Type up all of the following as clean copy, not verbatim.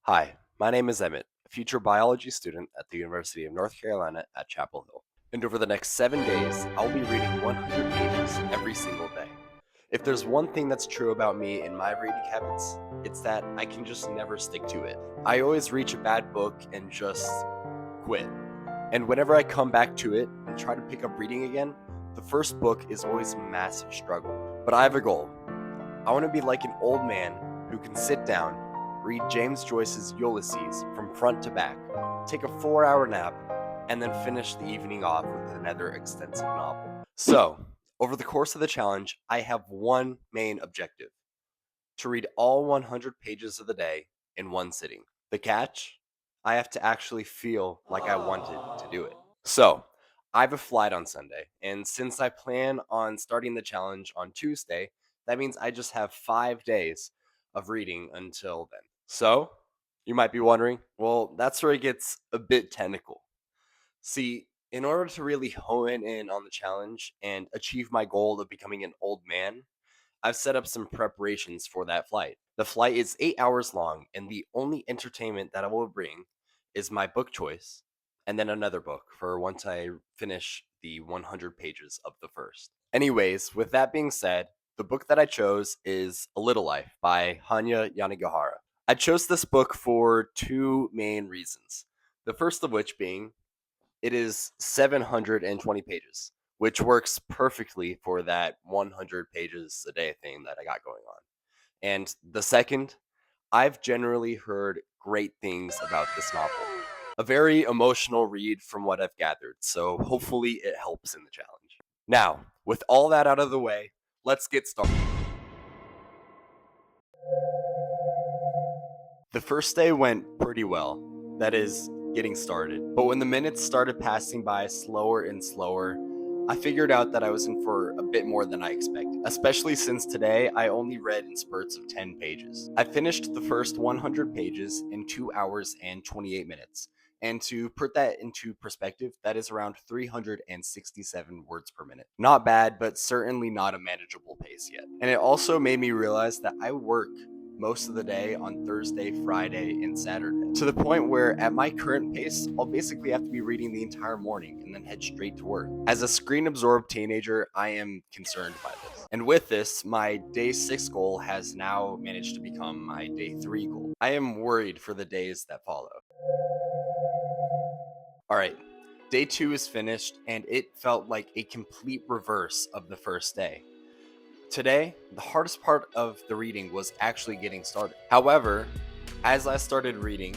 Hi, my name is Emmett, a future biology student at the University of North Carolina at Chapel Hill. And over the next 7 days, I'll be reading 100 pages every single day. If there's one thing that's true about me and my reading habits, it's that I can just never stick to it. I always reach a bad book and just quit. And whenever I come back to it and try to pick up reading again, the first book is always a massive struggle. But I have a goal. I want to be like an old man who can sit down, read James Joyce's Ulysses from front to back, take a 4-hour nap, and then finish the evening off with another extensive novel. So, over the course of the challenge, I have one main objective: to read all 100 pages of the day in one sitting. The catch? I have to actually feel like I wanted to do it. So, I have a flight on Sunday, and since I plan on starting the challenge on Tuesday, that means I just have 5 days of reading until then. So, you might be wondering, well, that's where it gets a bit technical. See, in order to really hone in on the challenge and achieve my goal of becoming an old man, I've set up some preparations for that flight. The flight is 8 hours long, and the only entertainment that I will bring is my book choice, and then another book for once I finish the 100 pages of the first. Anyways, with that being said, the book that I chose is A Little Life by Hanya Yanagihara. I chose this book for two main reasons. The first of which being it is 720 pages, which works perfectly for that 100 pages a day thing that I got going on. And the second, I've generally heard great things about this novel. A very emotional read from what I've gathered, so hopefully it helps in the challenge. Now, with all that out of the way, let's get started. The first day went pretty well. That is, getting started. But when the minutes started passing by slower and slower, I figured out that I was in for a bit more than I expected, especially since today I only read in spurts of 10 pages. I finished the first 100 pages in 2 hours and 28 minutes. And to put that into perspective, that is around 367 words per minute. Not bad, but certainly not a manageable pace yet. And it also made me realize that I work most of the day on Thursday, Friday, and Saturday, to the point where at my current pace, I'll basically have to be reading the entire morning and then head straight to work. As a screen-absorbed teenager, I am concerned by this. And with this, my day 6 goal has now managed to become my day 3 goal. I am worried for the days that follow. Alright, day 2 is finished, and it felt like a complete reverse of the first day. Today, the hardest part of the reading was actually getting started. However, as I started reading,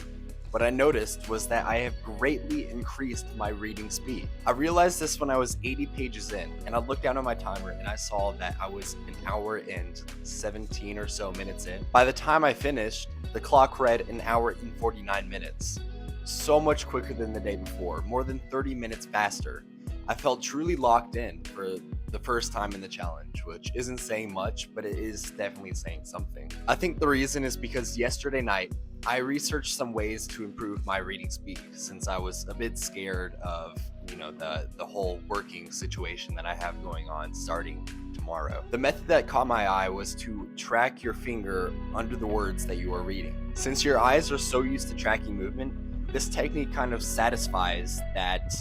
what I noticed was that I have greatly increased my reading speed. I realized this when I was 80 pages in, and I looked down at my timer and I saw that I was an hour and 17 or so minutes in. By the time I finished, the clock read an hour and 49 minutes. So much quicker than the day before, more than 30 minutes faster. I felt truly locked in for the first time in the challenge, which isn't saying much, but it is definitely saying something. I think the reason is because yesterday night, I researched some ways to improve my reading speed since I was a bit scared of, the whole working situation that I have going on starting tomorrow. The method that caught my eye was to track your finger under the words that you are reading. Since your eyes are so used to tracking movement, this technique kind of satisfies that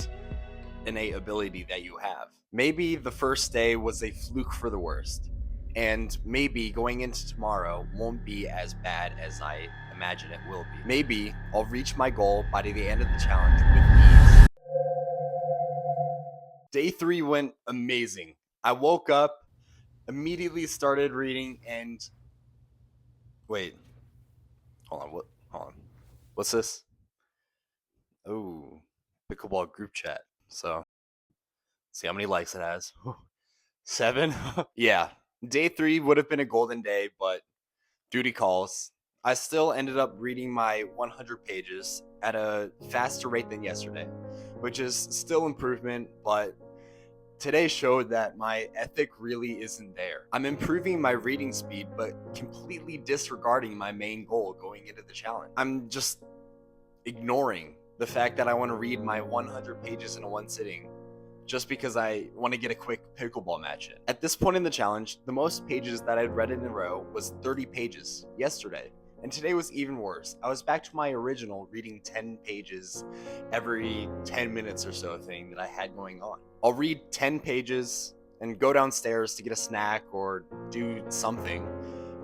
innate ability that you have. Maybe the first day was a fluke for the worst, and maybe going into tomorrow won't be as bad as I imagine it will be. Maybe I'll reach my goal by the end of the challenge with ease. Day 3 went amazing. I woke up, immediately started reading, and wait, hold on. What's this? Oh, pickleball group chat. So, see how many likes it has. 7? Yeah. Day 3 would have been a golden day, but duty calls. I still ended up reading my 100 pages at a faster rate than yesterday, which is still improvement, but today showed that my ethic really isn't there. I'm improving my reading speed, but completely disregarding my main goal going into the challenge. I'm just ignoring the fact that I want to read my 100 pages in one sitting just because I want to get a quick pickleball match in. At this point in the challenge, the most pages that I'd read in a row was 30 pages yesterday, And today was even worse. I was back to my original reading 10 pages every 10 minutes or so thing that I had going on. I'll read 10 pages and go downstairs to get a snack or do something,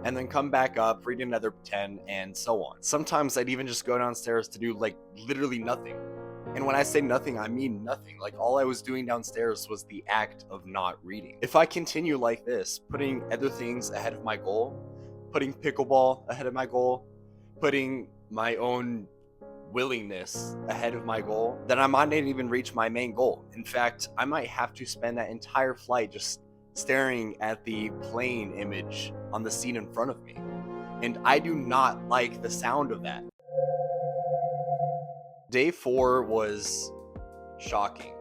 and then come back up, read another 10, and so on. Sometimes I'd even just go downstairs to do literally nothing. And when I say nothing, I mean nothing. All I was doing downstairs was the act of not reading. If I continue like this, putting other things ahead of my goal, putting pickleball ahead of my goal, putting my own willingness ahead of my goal, then I might not even reach my main goal. In fact, I might have to spend that entire flight just staring at the plane image on the seat in front of me. And I do not like the sound of that. Day 4 was shocking.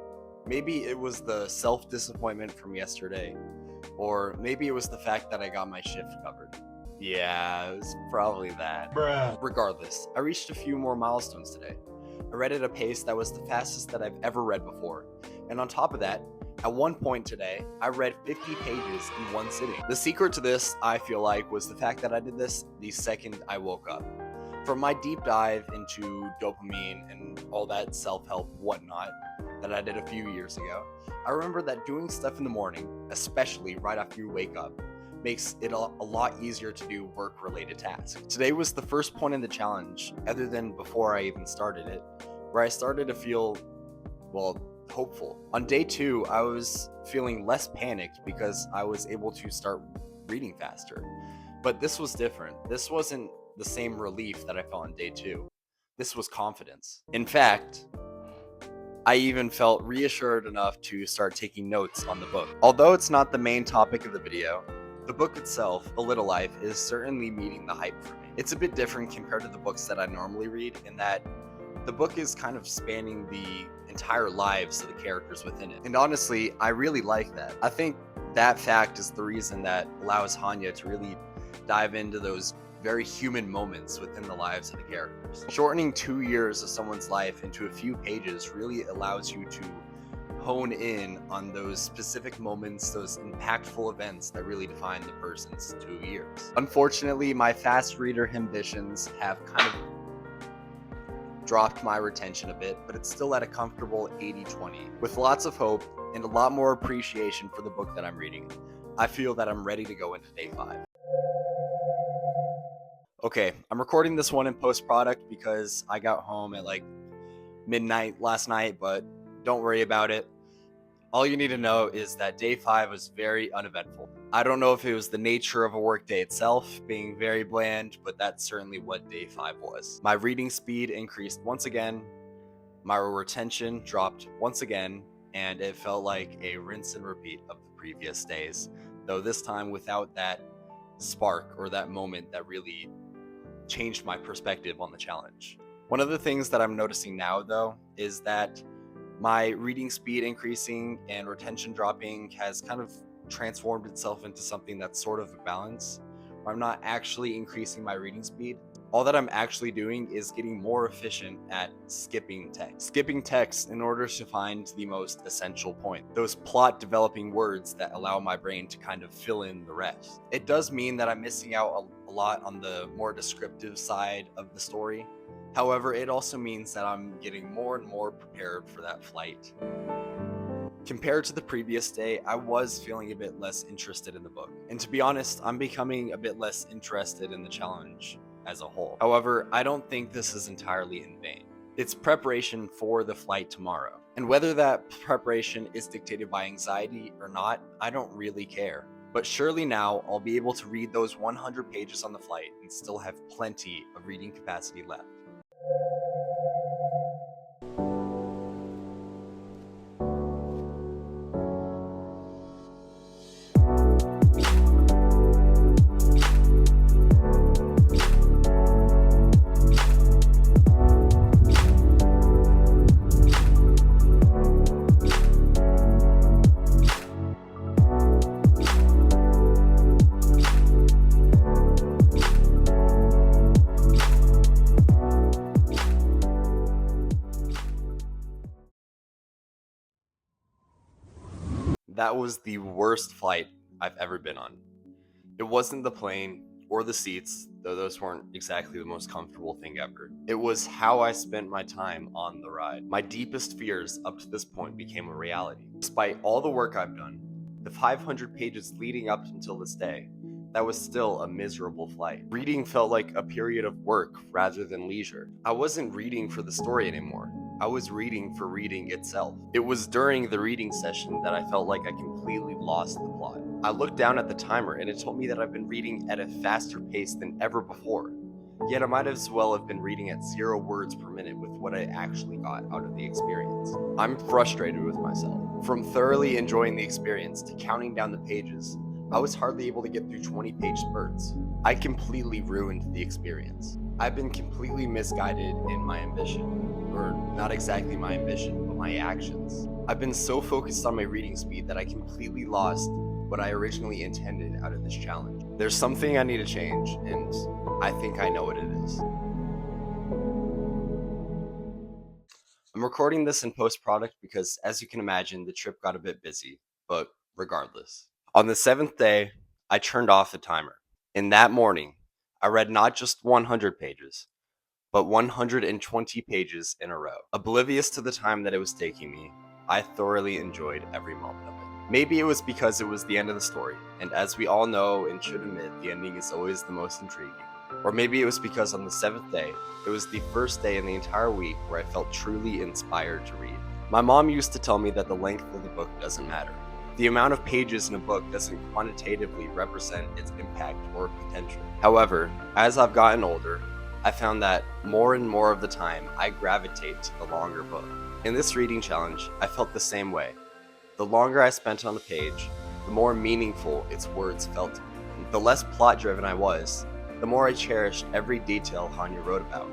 Maybe it was the self-disappointment from yesterday, or maybe it was the fact that I got my shift covered. Yeah, it was probably that. Bruh. Regardless, I reached a few more milestones today. I read at a pace that was the fastest that I've ever read before. And on top of that, at one point today, I read 50 pages in one sitting. The secret to this, I feel like, was the fact that I did this the second I woke up. From my deep dive into dopamine and all that self-help whatnot that I did a few years ago, I remember that doing stuff in the morning, especially right after you wake up, makes it a lot easier to do work-related tasks. Today was the first point in the challenge, other than before I even started it, where I started to feel, hopeful. On day 2, I was feeling less panicked because I was able to start reading faster. But this was different. This wasn't the same relief that I felt on day 2. This was confidence. In fact, I even felt reassured enough to start taking notes on the book. Although it's not the main topic of the video, the book itself, A Little Life, is certainly meeting the hype for me. It's a bit different compared to the books that I normally read in that the book is kind of spanning the entire lives of the characters within it. And honestly, I really like that. I think that fact is the reason that allows Hanya to really dive into those very human moments within the lives of the characters. Shortening 2 years of someone's life into a few pages really allows you to hone in on those specific moments, those impactful events that really define the person's 2 years. Unfortunately, my fast reader ambitions have kind of dropped my retention a bit, but it's still at a comfortable 80-20. With lots of hope and a lot more appreciation for the book that I'm reading, I feel that I'm ready to go into day 5. Okay, I'm recording this one in post-product because I got home at midnight last night, but don't worry about it. All you need to know is that day 5 was very uneventful. I don't know if it was the nature of a workday itself being very bland, but that's certainly what day 5 was. My reading speed increased once again, my retention dropped once again, and it felt like a rinse and repeat of the previous days, though this time without that spark or that moment that really changed my perspective on the challenge. One of the things that I'm noticing now, though, is that my reading speed increasing and retention dropping has kind of transformed itself into something that's sort of a balance, where I'm not actually increasing my reading speed. All that I'm actually doing is getting more efficient at skipping text. Skipping text in order to find the most essential point, those plot developing words that allow my brain to kind of fill in the rest. It does mean that I'm missing out a lot on the more descriptive side of the story. However, it also means that I'm getting more and more prepared for that flight. Compared to the previous day, I was feeling a bit less interested in the book. And to be honest, I'm becoming a bit less interested in the challenge as a whole. However, I don't think this is entirely in vain. It's preparation for the flight tomorrow. And whether that preparation is dictated by anxiety or not, I don't really care. But surely now I'll be able to read those 100 pages on the flight and still have plenty of reading capacity left. That was the worst flight I've ever been on. It wasn't the plane or the seats, though those weren't exactly the most comfortable thing ever. It was how I spent my time on the ride. My deepest fears up to this point became a reality. Despite all the work I've done, the 500 pages leading up until this day, that was still a miserable flight. Reading felt like a period of work rather than leisure. I wasn't reading for the story anymore. I was reading for reading itself. It was during the reading session that I felt like I completely lost the plot. I looked down at the timer and it told me that I've been reading at a faster pace than ever before. Yet I might as well have been reading at 0 words per minute with what I actually got out of the experience. I'm frustrated with myself. From thoroughly enjoying the experience to counting down the pages, I was hardly able to get through 20-page spurts. I completely ruined the experience. I've been completely misguided in my ambition. Or not exactly my ambition, but my actions. I've been so focused on my reading speed that I completely lost what I originally intended out of this challenge. There's something I need to change, and I think I know what it is. I'm recording this in post-product because, as you can imagine, the trip got a bit busy, but regardless. On the 7th day, I turned off the timer. And that morning, I read not just 100 pages, but 120 pages in a row. Oblivious to the time that it was taking me, I thoroughly enjoyed every moment of it. Maybe it was because it was the end of the story, and as we all know and should admit, the ending is always the most intriguing. Or maybe it was because on the 7th day, it was the first day in the entire week where I felt truly inspired to read. My mom used to tell me that the length of the book doesn't matter. The amount of pages in a book doesn't quantitatively represent its impact or potential. However, as I've gotten older, I found that more and more of the time I gravitate to the longer book. In this reading challenge, I felt the same way. The longer I spent on the page, the more meaningful its words felt to me. The less plot-driven I was, the more I cherished every detail Hanya wrote about.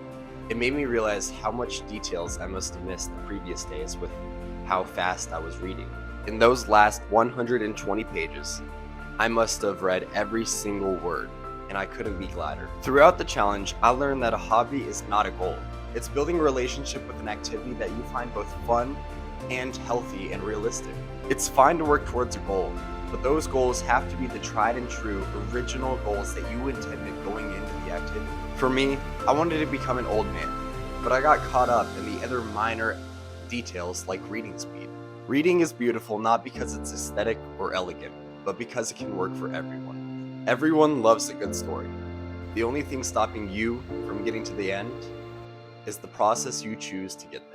It made me realize how much details I must have missed the previous days with how fast I was reading. In those last 120 pages, I must have read every single word, and I couldn't be gladder. Throughout the challenge, I learned that a hobby is not a goal. It's building a relationship with an activity that you find both fun and healthy and realistic. It's fine to work towards a goal, but those goals have to be the tried and true original goals that you intended going into the activity. For me, I wanted to become an old man, but I got caught up in the other minor details like reading speed. Reading is beautiful not because it's aesthetic or elegant, but because it can work for everyone. Everyone loves a good story. The only thing stopping you from getting to the end is the process you choose to get there.